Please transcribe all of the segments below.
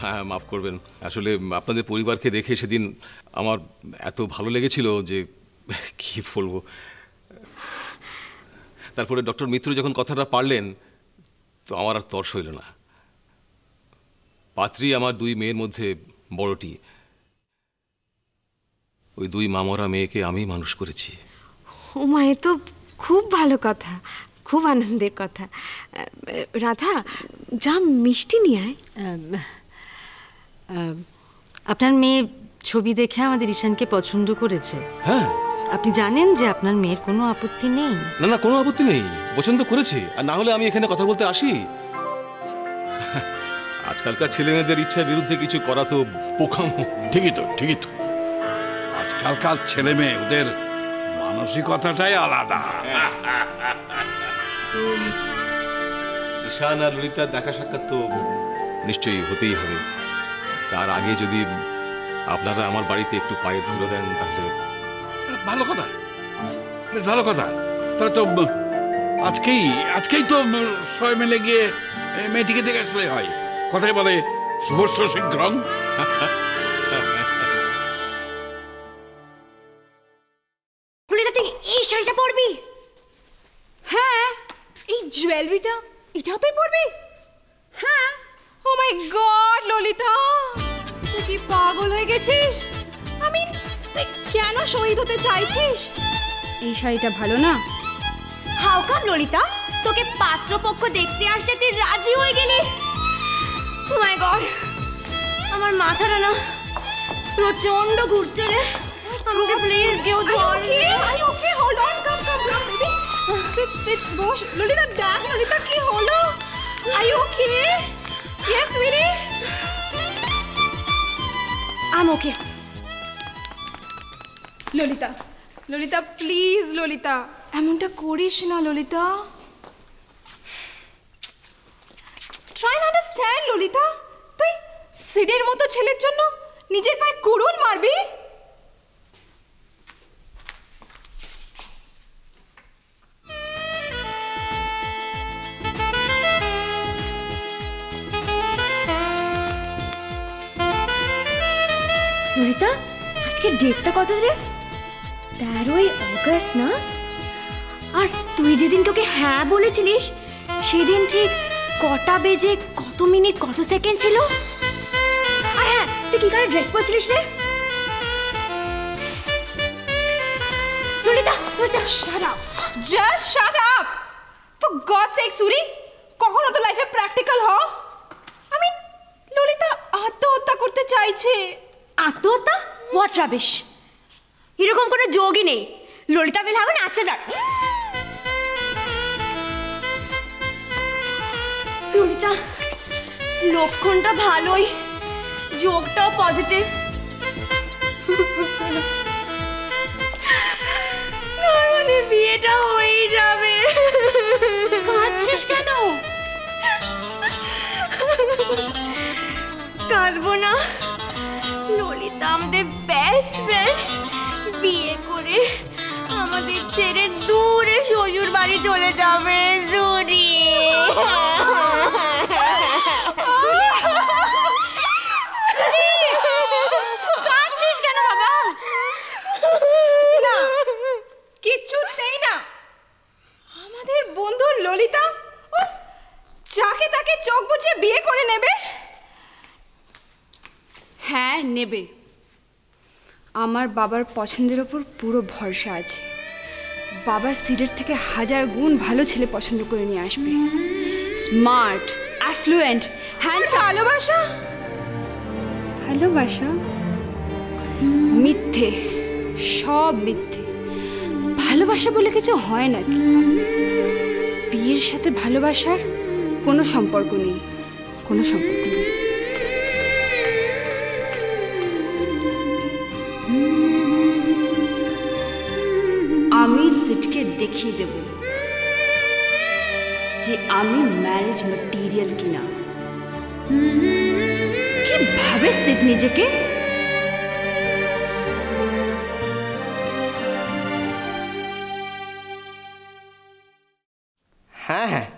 হ্যাঁ, মাফ করবেন। আসলে আপনাদের পরিবারকে দেখে সেদিন আমার এত ভালো লেগেছিল যে কি বলবো। তারপরে ডক্টর মিত্র যখন কথাটা পারলেন তো আমার আর তর সইল না। পাত্রী আমার 2 মেয়ের মধ্যে বড়টি। ওই 2 মামরা মেয়েকে আমি মানুষ করেছি। ও মা, এ তো খুব ভালো কথা, খুব আনন্দের কথা। রাধা, যা মিষ্টি নিয়ে আয়। আপনার মেয়ে ছবি দেখে আমাদের ঈশানকে পছন্দ করেছে। হ্যাঁ, আপনি জানেন যে আপনার মেয়ের কোনো আপত্তি নেই? না না, কোনো আপত্তি নেই, পছন্দ করেছে। আর না হলে আমি এখানে কথা বলতে আসি? আজকালকার ছেলে মেয়েদের ইচ্ছার বিরুদ্ধে কিছু করা তো বোকামো। ঠিকই তো, ঠিকই তো। আজকালকার ছেলে মেয়ে, ওদের মানসিকতাটাই আলাদা। ঈশান আর ললিতার দেখা সাক্ষাৎ তো নিশ্চয়ই হতেই হবে। তার আগে যদি আপনারা আমার বাড়িতে একটু পায়ে ধরে দেন তাহলে ভালো কথা, বেশ ভালো কথা। তাহলে তো আজকেই তো সবাই মিলে গিয়ে মেয়েটিকে দেখে আসলে হয়। কথাই বলে শুভস্য শীঘ্রং। তুই এই শাড়িটা পরবি? হ্যাঁ। এই জুয়েলারিটা, এটাও তুই পরবি? হ্যাঁ। ও মাই গড ললিতা, তুই কি পাগল হয়ে গেছিস? তুই কেন শহীদ হতে চাইছিস? এই শাড়িটা ভালো না? হাউ কাম ললিতা, তোকে পাত্রপক্ষ দেখতে আসতে তুই রাজি হয়ে গেলি? ও মাই গড, আমার মাথাটা না প্রচন্ড ঘুরছে রে। আমাকে প্লিজ কেউ ধর। Okay, hold on, come baby, sit বস। ললিতা দেখ, ললিতা কি হলো? Are you okay? Yes sweetie, I am okay. Lalita please, Lalita এমনটা করিস না Lalita. Try to understand Lalita, তুই সিডের মতো ছেলের জন্য নিজের পায়ে কুড়ুল মারবি? ললিতা, আজকে ডেটটা কত রে? 13ই অগস্ট না? আর তুই যেদিন তোকে হ্যাঁ বলেছিলিস সেদিন ঠিক কটা বেজে কত মিনিট কত সেকেন্ড ছিল? আর হ্যাঁ, তুই কি কালার ড্রেস পরছিলিস রে? Lalita, shut up, just shut up for God's sake. Sorry, কখনো তো লাইফে প্র্যাকটিক্যাল হ। ললিতা আত্মহত্যা করতে চাইছে। আত্মহত্যা? হোয়াট রাবিশ, এরকম কোনো যোগই নেই। ললিতা বিল হ্যাভ অ্যান অ্যাক্সিডেন্ট। ললিতা, লক্ষণটা ভালোই, যোগটাও পজিটিভ। আমাদের বিয়েটা হয়েই যাবে। কাঁদছিস কেন? কাঁদবো না, ললিতা আমাদের বেস্ট ফ্রেন্ড, বিয়ে করে আমাদের ছেড়ে দূরে শ্বশুর বাড়ি চলে যাবে। জুরি, কাঁদছিস কেন বাবা? না, কিছুতেই না। আমাদের বন্ধু ললিতা যাকে তাকে চোখ বুজে বিয়ে করে নেবে। হ্যাঁ নেবে, আমার বাবার পছন্দের ওপর পুরো ভরসা আছে। বাবা সিডের থেকে 1000 গুণ ভালো ছেলে পছন্দ করে নিয়ে আসবে। Smart, effluent, handsome. ভালোবাসা, ভালোবাসা মিথ্যে, সব মিথ্যে। ভালোবাসা বলে কিছু হয় নাকি? বিয়ের সাথে ভালোবাসার কোনো সম্পর্ক নেই, কোনো সম্পর্ক নেই। আমি সিটকে দেখিয়ে দেব যে আমি ম্যারেজ ম্যাটেরিয়াল কিনা। কি ভাবে সিট নিজেকে? হ্যাঁ হ্যাঁ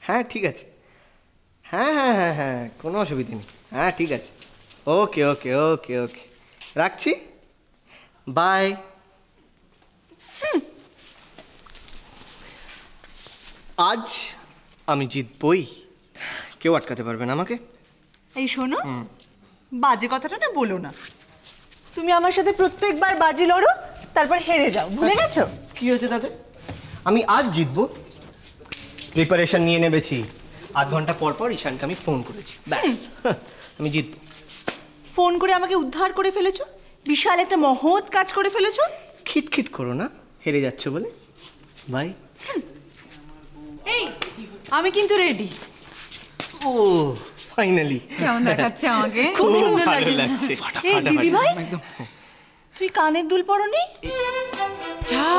হ্যাঁ, ঠিক আছে। হ্যাঁ হ্যাঁ হ্যাঁ হ্যাঁ, কোনো অসুবিধা নেই। হ্যাঁ ঠিক আছে, ওকে ওকে ওকে ওকে, রাখছি, বাই। আজ আমি জিতবই, কেউ আটকাতে পারবে না আমাকে। এই শোনো, বাজে কথাটা না বলো না। তুমি আমার সাথে প্রত্যেকবার বাজি লড়ো, তারপর হেরে যাও, ভুলে গেছো? কি হয়েছে তাতে? আমি আজ জিতবো, প্রিপারেশন নিয়ে নেবেছি। আধ ঘন্টা পর পর ঈশানকে আমি ফোন করেছি, ব্যাস আমি জিতবো। ফোন করে আমাকে উদ্ধার করে ফেলেছো, বিশাল একটা মহৎ কাজ করে ফেলেছো। খিটখিট করো না, হেরে যাচ্ছ বলে। বাই। এই আমি কিন্তু রেডি। ও ফাইনালি, কেমন দেখাচ্ছে আমাকে? খুব সুন্দর ভালো লাগছে। লাগছে। এই দিদি ভাই, তুই কানের দুল পরনি? যা,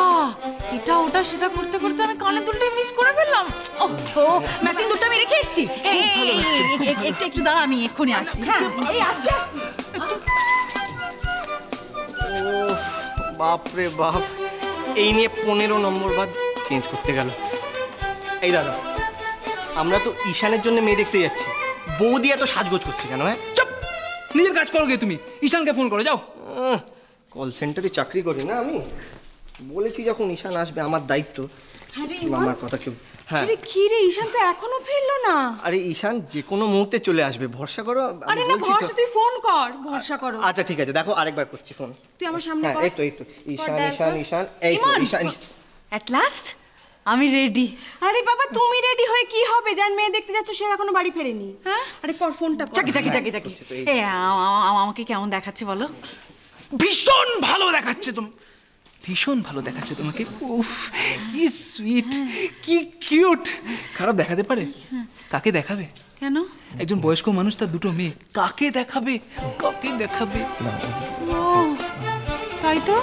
এটা ওটা সেটা করতে করতে আমি কানের দুলটাই মিস করে ফেললাম। ও ম্যাচিং দুলটা আমি রেখে এসেছি। একটু একটু দাঁড়া, আমি এক্ষুনি আসছি। হ্যাঁ এই আসছি আসছি। ও বাপরে বাপ, এই নিয়ে 15 নম্বর বাদ চেঞ্জ করতে গেল। এই দাদা, আমরা তো ঈশানের জন্য মেয়ে দেখতে যাচ্ছি, বৌদি এত সাজগোজ করছে কেন? হ্যাঁ চুপ, নিজের কাজ করো গে তুমি। ঈশানকে ফোন করে যাও। কল সেন্টারে চাকরি করি না আমি, বলেছি যখন ঈশান আসবে আমার দায়িত্ব। আমার কথা কেউ, হ্যাঁ। আরে কি রে, ঈশান তো এখনো ফিরলো না। আরে ঈশান যে কোনো মুহূর্তে চলে আসবে, ভরসা করো। আমি আরে না, বলছি তো। ভরসা, তুই ফোন কর, ভরসা করো। আচ্ছা ঠিক আছে, দেখো আরেকবার করছি ফোন। তুই আমার সামনে হ্যাঁ কর। এই তো ঈশান দেখ, ঈশান ঈশান, এই তো ইমন! ঈশান। অ্যাট লাস্ট আমি রেডি। আরে বাবা, তুমি রেডি হয়ে কি হবে? যান মেয়ে দেখতে যাচ্ছ, সে এখনো বাড়ি ফেরেনি। হ্যাঁ, আরে কর ফোনটা কর। চাকি চাকি চাকি চাকি। এ আমাকে কেমন দেখাচ্ছে বলো? ভীষণ ভালো দেখাচ্ছে তুমি, ভীষণ ভালো দেখাচ্ছে তোমাকে। উফ কি সুইট, কি কিউট। খারাপ দেখাতে পারে? কাকে দেখাবে? কেন? একজন বয়স্ক মানুষ, তার দুটো মেয়ে, কাকে দেখাবে? কাকে দেখাবে? ও তাই তো।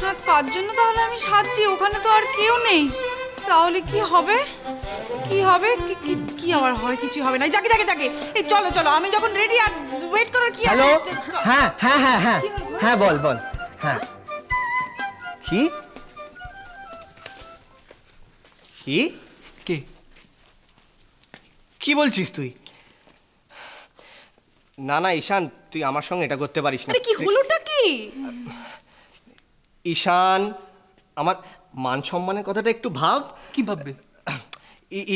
হ্যাঁ, কার জন্য তাহলে আমি সাজছি? ওখানে তো আর কেউ নেই, তাহলে কি হবে? কি হবে? কি আবার হয়? কিছু হবে না। যাকে যাকে যাকে, এই চলো চলো, আমি যখন রেডি, আর ওয়েট করার কি? হ্যালো, হ্যাঁ হ্যাঁ হ্যাঁ হ্যাঁ হ্যাঁ, বল বল। হ্যাঁ কি কি কে? কি বলছিস তুই? না না ঈশান, তুই আমার সঙ্গে এটা করতে পারিস না। আরে কি হলোটা কি? ঈশান, আমার মান সম্মানের কথাটা একটু ভাব। কি ভাববে?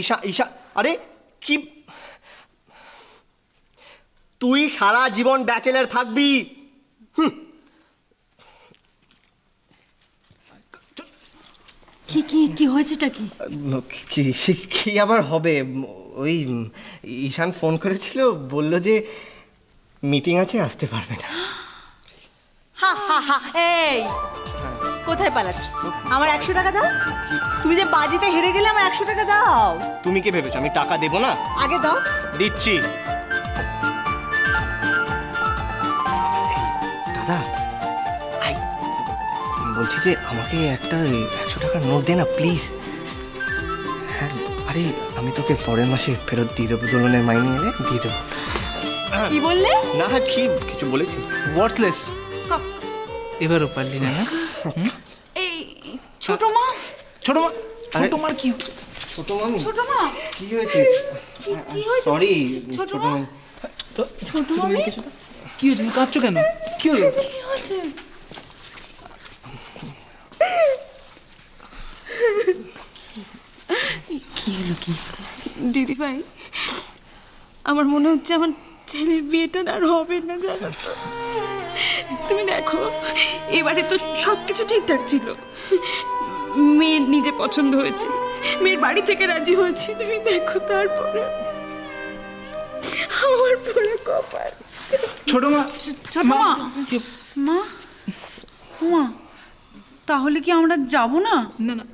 ঈশা ঈশা, আরে কি, তুই সারা জীবন ব্যাচেলার থাকবি? কি কি কি হয়েছেটা কি? কি কি আবার হবে? ওই ঈশান ফোন করেছিল, বলল যে মিটিং আছে, আসতে পারবে না। হা হা হা, এই কোথায় পালাচ্ছ? আমার 100 টাকা দাও। তুমি যে বাজিতে হেরে গেলে, আমার 100 টাকা দাও। তুমি কি ভেবেছো আমি টাকা দেবো না? আগে দাও। দিচ্ছি। দাদা আই, বলছি যে আমাকে একটা 100 টাকার নোট দে না প্লিজ। হ্যাঁ, আরে আমি তোকে পরের মাসে ফেরত দিয়ে দেবো, দোলনের মাইনে এলে দিয়ে দেবো। কি বললে? না কি কিছু বলেছি? ওয়ার্থলেস। এবারও পারলি না? এই ছোট মা, ছোট মা, ছোট মার কি? ছোট মামি, ছোট মা কি হয়েছে? কি হয়েছে? সরি ছোট মা, ছোট মামি কি হয়েছে? কাঁদছো কেন? কি হলো? কি হয়েছে? কি হলো কি? দিদি ভাই, আমার মনে হচ্ছে আমার ছেলের বিয়েটা আর হবে না, জানো তো? তুমি দেখো, এবারে তো সবকিছু ঠিকঠাক ছিল, মেয়ের নিজে পছন্দ হয়েছে, মেয়ের বাড়ি থেকে রাজি হয়েছে। তুমি দেখো, তারপরে আমার পুরো কপাল। ছোট মা, ছোট মা, মা মা, তাহলে কি আমরা যাব না? না না,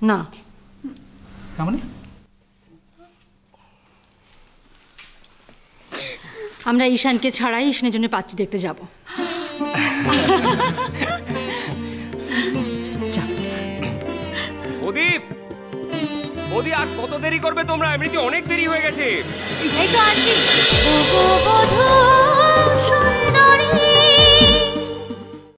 না, মানে আমরা ঈশানকে ছাড়াই ঈশানের জন্য পাত্রী দেখতে যাব। প্রদীপ, বৌদি আর কত দেরি করবে তোমরা? এমনিতে অনেক দেরি হয়ে গেছে। এই তো আসি। বধূ